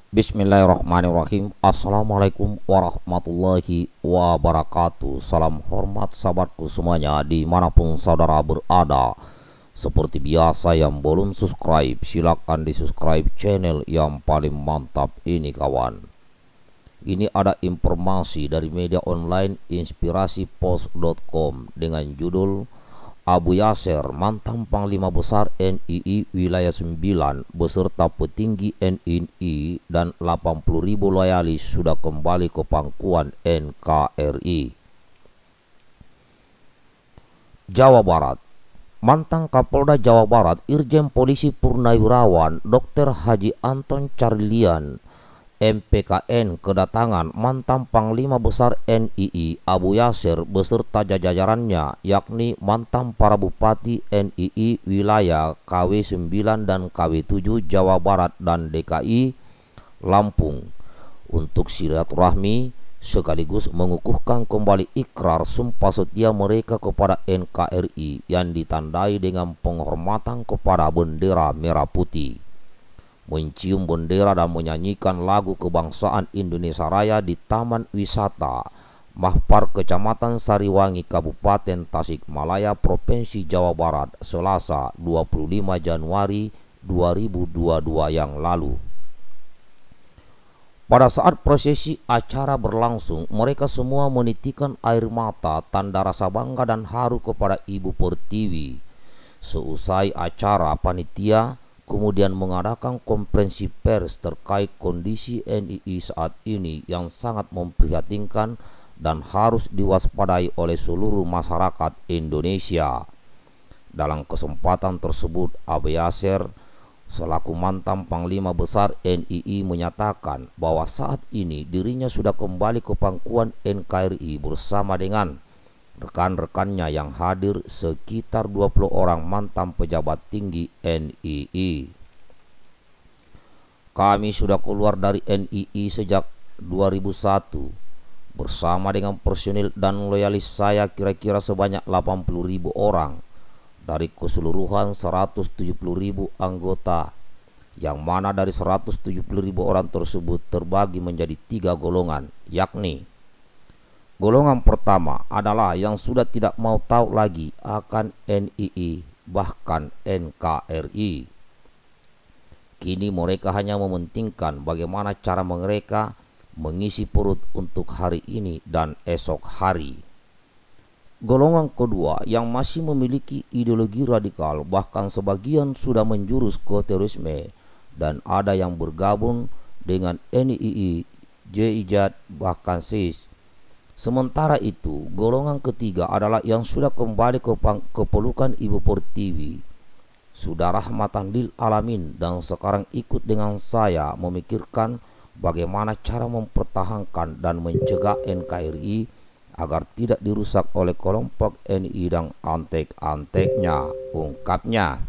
Bismillahirrahmanirrahim. Assalamualaikum warahmatullahi wabarakatuh. Salam hormat sahabatku semuanya dimanapun saudara berada. Seperti biasa, yang belum subscribe silakan di subscribe channel yang paling mantap ini kawan. Ini ada informasi dari media online inspirasipost.com dengan judul Abu Yasser, mantan Panglima Besar NII Wilayah 9 beserta petinggi NII dan 80.000 loyalis sudah kembali ke pangkuan NKRI. Jawa Barat. Mantan Kapolda Jawa Barat Irjen Polisi Purnawirawan Dr. Haji Anton Carlian MPKN kedatangan mantan Panglima Besar NII Abu Yasser beserta jajarannya, yakni mantan para bupati NII wilayah KW 9 dan KW 7 Jawa Barat dan DKI Lampung untuk silaturahmi sekaligus mengukuhkan kembali ikrar sumpah setia mereka kepada NKRI yang ditandai dengan penghormatan kepada bendera merah putih, mencium bendera dan menyanyikan lagu kebangsaan Indonesia Raya di Taman Wisata Mahpar Kecamatan Sariwangi Kabupaten Tasikmalaya Provinsi Jawa Barat Selasa 25 Januari 2022 yang lalu. Pada saat prosesi acara berlangsung, mereka semua menitikan air mata tanda rasa bangga dan haru kepada Ibu Pertiwi. Seusai acara, panitia kemudian mengadakan konferensi pers terkait kondisi NII saat ini yang sangat memprihatinkan dan harus diwaspadai oleh seluruh masyarakat Indonesia. Dalam kesempatan tersebut, Abu Yasser selaku mantan Panglima Besar NII menyatakan bahwa saat ini dirinya sudah kembali ke pangkuan NKRI bersama dengan rekan-rekannya yang hadir sekitar 20 orang mantan pejabat tinggi NII. Kami sudah keluar dari NII sejak 2001 bersama dengan personil dan loyalis saya kira-kira sebanyak 80.000 orang dari keseluruhan 170.000 anggota, yang mana dari 170.000 orang tersebut terbagi menjadi 3 golongan, yakni golongan pertama adalah yang sudah tidak mau tahu lagi akan NII bahkan NKRI. Kini mereka hanya mementingkan bagaimana cara mereka mengisi perut untuk hari ini dan esok hari. Golongan kedua yang masih memiliki ideologi radikal, bahkan sebagian sudah menjurus ke terorisme dan ada yang bergabung dengan NII, JIJAD bahkan SIS. Sementara itu, golongan ketiga adalah yang sudah kembali ke pelukan Ibu Pertiwi, sudah rahmatan lil alamin, dan sekarang ikut dengan saya memikirkan bagaimana cara mempertahankan dan mencegah NKRI agar tidak dirusak oleh kelompok NII dan antek-anteknya, ungkapnya.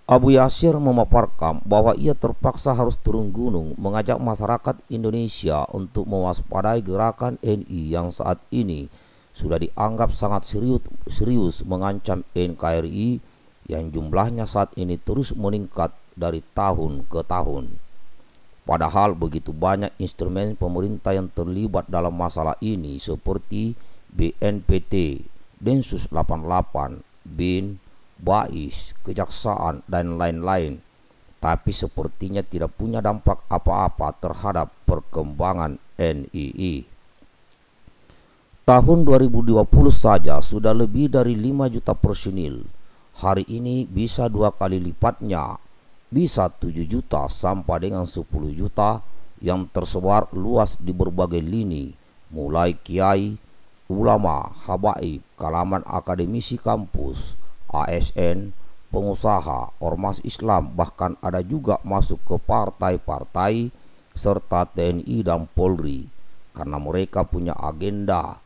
Abu Yasser memaparkan bahwa ia terpaksa harus turun gunung mengajak masyarakat Indonesia untuk mewaspadai gerakan NII yang saat ini sudah dianggap sangat serius mengancam NKRI yang jumlahnya saat ini terus meningkat dari tahun ke tahun. Padahal begitu banyak instrumen pemerintah yang terlibat dalam masalah ini seperti BNPT, Densus 88, BIN, BAIS, Kejaksaan, dan lain-lain. Tapi sepertinya tidak punya dampak apa-apa terhadap perkembangan NII. Tahun 2020 saja sudah lebih dari 5 juta personil. Hari ini bisa 2 kali lipatnya, bisa 7 juta sampai dengan 10 juta yang tersebar luas di berbagai lini, mulai kiai, ulama, habaib, kalangan akademisi kampus, ASN, pengusaha, ormas Islam, bahkan ada juga masuk ke partai-partai serta TNI dan Polri, karena mereka punya agenda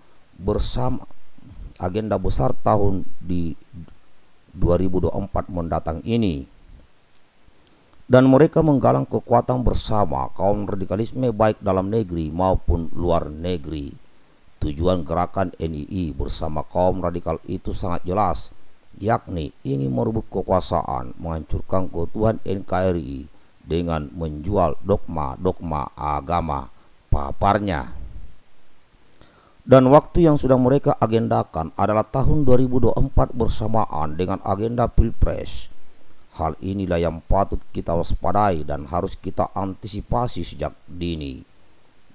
besar tahun di 2024 mendatang ini. Dan mereka menggalang kekuatan bersama kaum radikalisme baik dalam negeri maupun luar negeri. Tujuan gerakan NII bersama kaum radikal itu sangat jelas, yakni ingin merebut kekuasaan, menghancurkan keutuhan NKRI, dengan menjual dogma-dogma agama paparnya. Dan waktu yang sudah mereka agendakan adalah tahun 2024 bersamaan dengan agenda Pilpres. Hal inilah yang patut kita waspadai dan harus kita antisipasi sejak dini.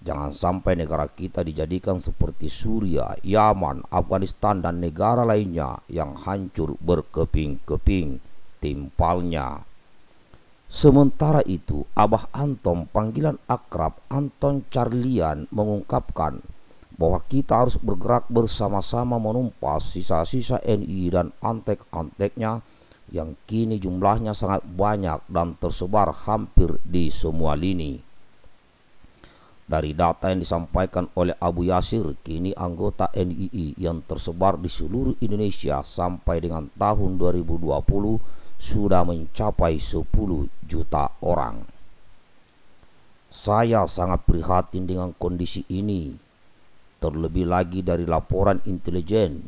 Jangan sampai negara kita dijadikan seperti Suriah, Yaman, Afghanistan, dan negara lainnya yang hancur berkeping-keping timpalnya. Sementara itu, Abah Anton, panggilan akrab Anton Carlian, mengungkapkan bahwa kita harus bergerak bersama-sama menumpas sisa-sisa NII dan antek-anteknya yang kini jumlahnya sangat banyak dan tersebar hampir di semua lini. Dari data yang disampaikan oleh Abu Yasir, kini anggota NII yang tersebar di seluruh Indonesia sampai dengan tahun 2020 sudah mencapai 10 juta orang. Saya sangat prihatin dengan kondisi ini. Terlebih lagi dari laporan intelijen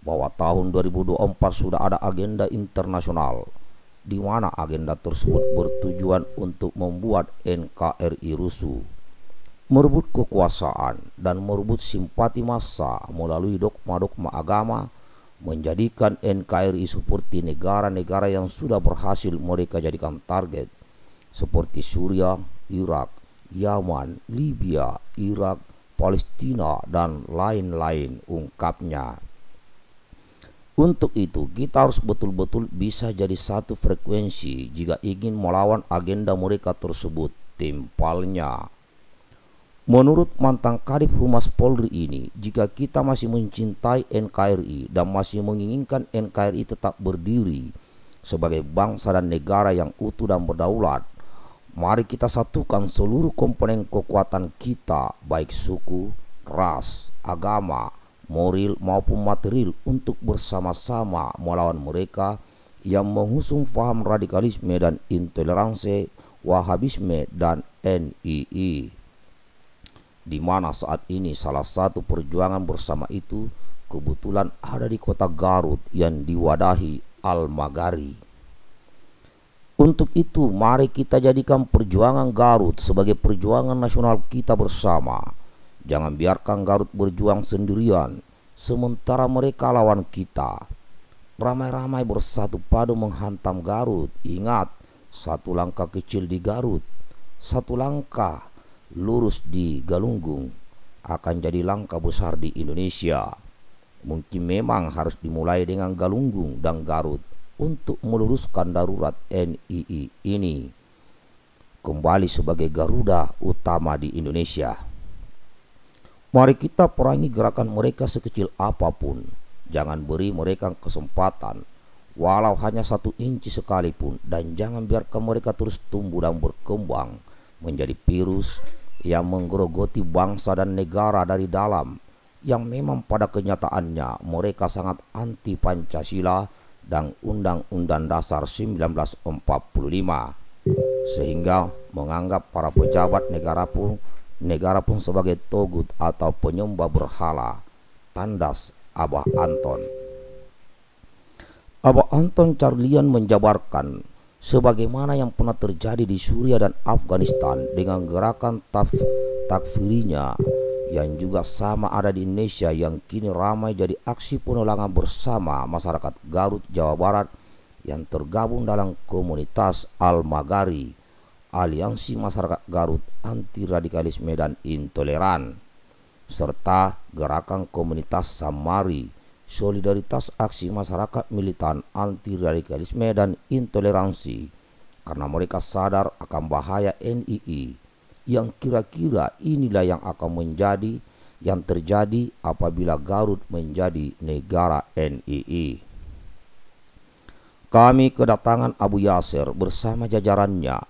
bahwa tahun 2024 sudah ada agenda internasional di mana agenda tersebut bertujuan untuk membuat NKRI rusuh, merebut kekuasaan dan merebut simpati massa melalui dogma-dogma agama, menjadikan NKRI seperti negara-negara yang sudah berhasil mereka jadikan target seperti Suriah, Irak, Yaman, Libya, Irak, Palestina, dan lain-lain, ungkapnya. Untuk itu, kita harus betul-betul bisa jadi satu frekuensi jika ingin melawan agenda mereka tersebut, timpalnya. Menurut mantan Kadif Humas Polri ini, jika kita masih mencintai NKRI dan masih menginginkan NKRI tetap berdiri sebagai bangsa dan negara yang utuh dan berdaulat, mari kita satukan seluruh komponen kekuatan kita, baik suku, ras, agama, moral maupun material, untuk bersama-sama melawan mereka yang mengusung paham radikalisme dan intoleransi, Wahabisme dan NII. Di mana saat ini salah satu perjuangan bersama itu kebetulan ada di kota Garut yang diwadahi Al-Magari. Untuk itu, mari kita jadikan perjuangan Garut sebagai perjuangan nasional kita bersama. Jangan biarkan Garut berjuang sendirian, sementara mereka lawan kita. Ramai-ramai bersatu padu menghantam Garut. Ingat, satu langkah kecil di Garut, satu langkah lurus di Galunggung akan jadi langkah besar di Indonesia. Mungkin memang harus dimulai dengan Galunggung dan Garut untuk meluruskan darurat NII ini kembali sebagai Garuda utama di Indonesia. Mari kita perangi gerakan mereka sekecil apapun. Jangan beri mereka kesempatan walau hanya 1 inci sekalipun, dan jangan biarkan mereka terus tumbuh dan berkembang menjadi virus yang menggerogoti bangsa dan negara dari dalam, yang memang pada kenyataannya mereka sangat anti Pancasila dan Undang-Undang Dasar 1945, sehingga menganggap para pejabat negara pun sebagai togut atau penyembah berhala. Tandas Abah Anton. Abah Anton Carlian menjabarkan sebagaimana yang pernah terjadi di Suriah dan Afghanistan dengan gerakan takfirinya yang juga sama ada di Indonesia, yang kini ramai jadi aksi penelangan bersama masyarakat Garut, Jawa Barat yang tergabung dalam komunitas Al-Magari, Aliansi Masyarakat Garut Anti Radikalisme dan Intoleran, serta gerakan komunitas Samari, Solidaritas Aksi Masyarakat Militan Anti Radikalisme dan Intoleransi, karena mereka sadar akan bahaya NII, yang kira-kira inilah yang akan terjadi apabila Garut menjadi negara NII. Kami kedatangan Abu Yasir bersama jajarannya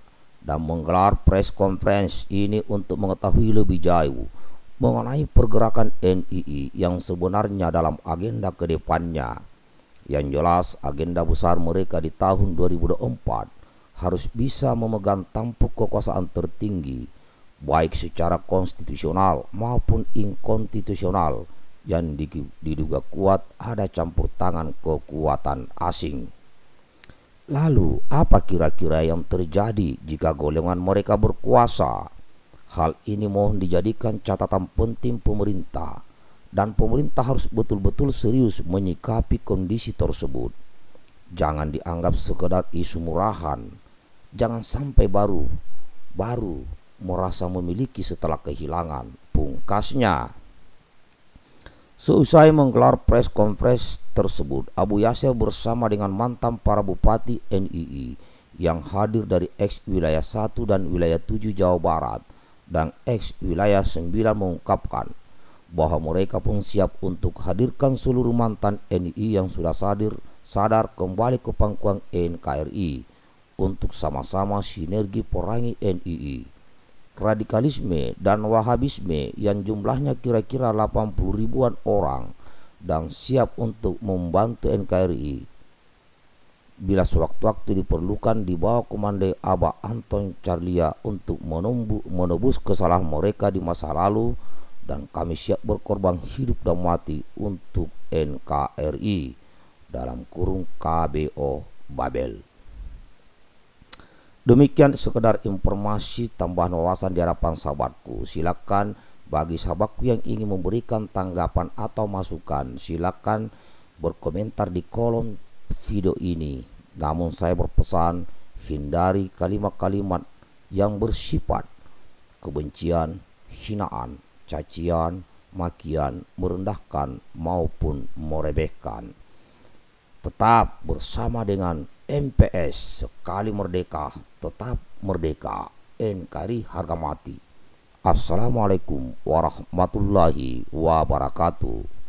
dan menggelar press conference ini untuk mengetahui lebih jauh mengenai pergerakan NII yang sebenarnya dalam agenda kedepannya. Yang jelas, agenda besar mereka di tahun 2024 harus bisa memegang tampuk kekuasaan tertinggi, baik secara konstitusional maupun inkonstitusional, yang diduga kuat ada campur tangan kekuatan asing. Lalu, apa kira-kira yang terjadi jika golongan mereka berkuasa? Hal ini mohon dijadikan catatan penting pemerintah, dan pemerintah harus betul-betul serius menyikapi kondisi tersebut. Jangan dianggap sekedar isu murahan. Jangan sampai baru merasa memiliki setelah kehilangan, pungkasnya. Seusai menggelar press conference tersebut, Abu Yasir bersama dengan mantan para bupati NII yang hadir dari ex wilayah 1 dan wilayah 7 Jawa Barat dan ex wilayah 9 mengungkapkan bahwa mereka pun siap untuk hadirkan seluruh mantan NII yang sudah sadar kembali ke pangkuan NKRI untuk sama-sama sinergi perangi NII, radikalisme dan wahabisme yang jumlahnya kira-kira 80 ribuan orang, dan siap untuk membantu NKRI bila sewaktu-waktu diperlukan di bawah komando Abah Anton Carlia untuk menebus kesalahan mereka di masa lalu, dan kami siap berkorban hidup dan mati untuk NKRI dalam kurung KBO Babel. Demikian sekedar informasi tambahan wawasan di hadapan sahabatku. Silakan bagi sahabatku yang ingin memberikan tanggapan atau masukan, silakan berkomentar di kolom video ini. Namun saya berpesan, hindari kalimat-kalimat yang bersifat kebencian, hinaan, cacian, makian, merendahkan maupun meremehkan. Tetap bersama dengan MPS, sekali merdeka tetap merdeka. NKRI harga mati. Assalamualaikum warahmatullahi wabarakatuh.